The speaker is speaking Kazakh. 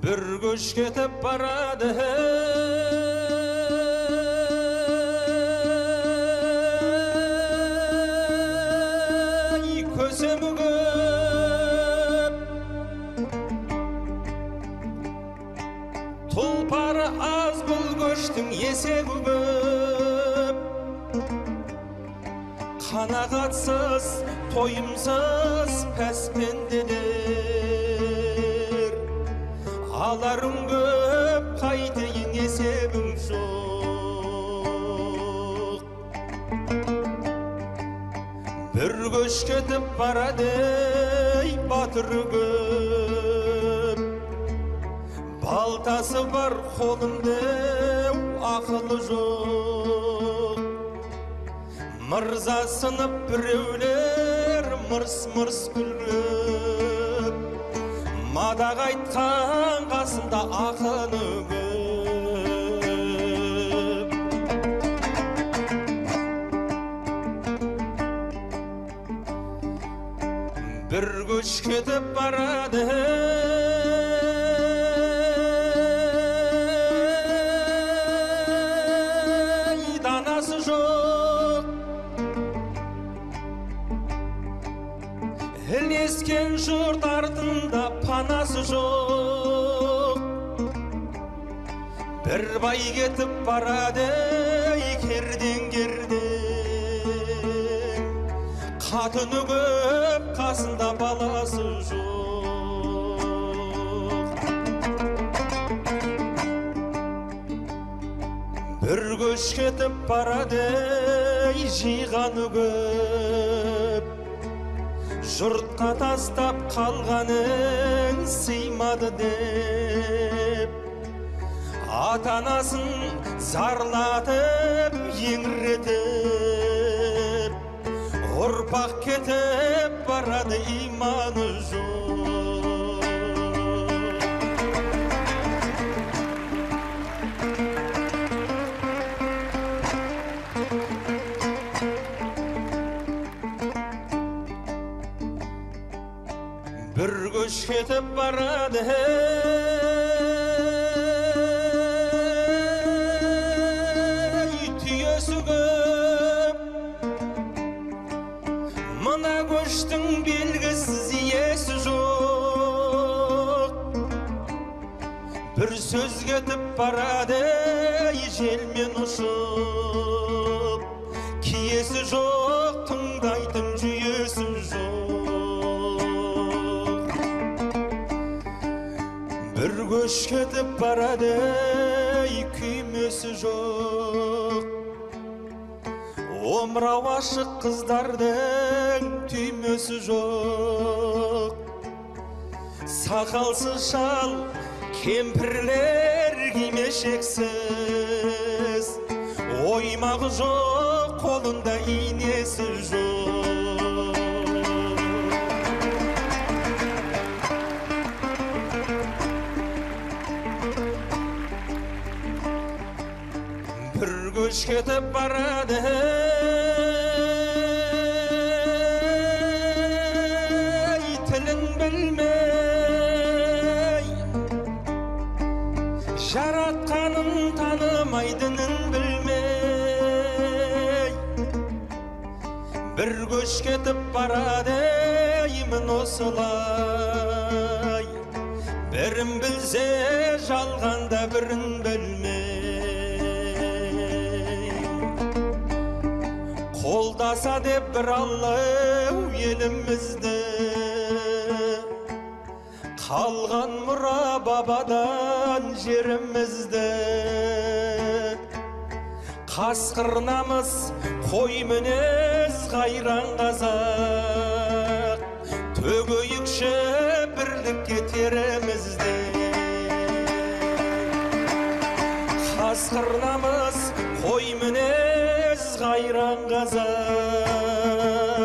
Bir köş ketip barады kösemi köp tulpары az бұл көштің есебі көп қанағатсыз тойымсыз пәспенделер аларың көп қайтейін есебің жоқ бір көш кетіп барады батыр көп балтасы бар қолында ақылы жоқ мырза сынып біреулер мырс-мырс күліп мадақ айтқан қасында ақыны көп бір көш кетіп барады данасы жоқ ілескен жұрт артында панасы жоқ бір бай кетіп барады керден қатыны көп қасында баласы жоқ бір көш кетіп барады жиғаны көп жұртқа тастап қалғанын сыймады деп ата-анасын зарлатып еңіретіп ұрпақ кетіп барады иманы жоқ бір көш кетіп барады түйесі көп мына көштің белгісіз иесі жоқ бір сөз кетіп барады желмен ұшып киесі жоқ тыңдайтын жүйесі жоқ бір көш кетіп барады күймесі жоқ омырау ашық қыздардың түймесі жоқ сақалсыз шал кемпірлер кимешексіз оймағы жоқ қолында инесі жоқ бір көш кетіп барады тілін білмей жаратқанын танымай дінін білмей бір көш кетіп барады мін осылай бірін білсе жалғанда бірін білмей қолдаса деп бір аллау елімізді қалған мұра бабадан жерімізді қасқыр намыс қой мінез қайран қазақ төгейікші бірлікке терімізді қасқыр намыс қой мінез қайран қазақ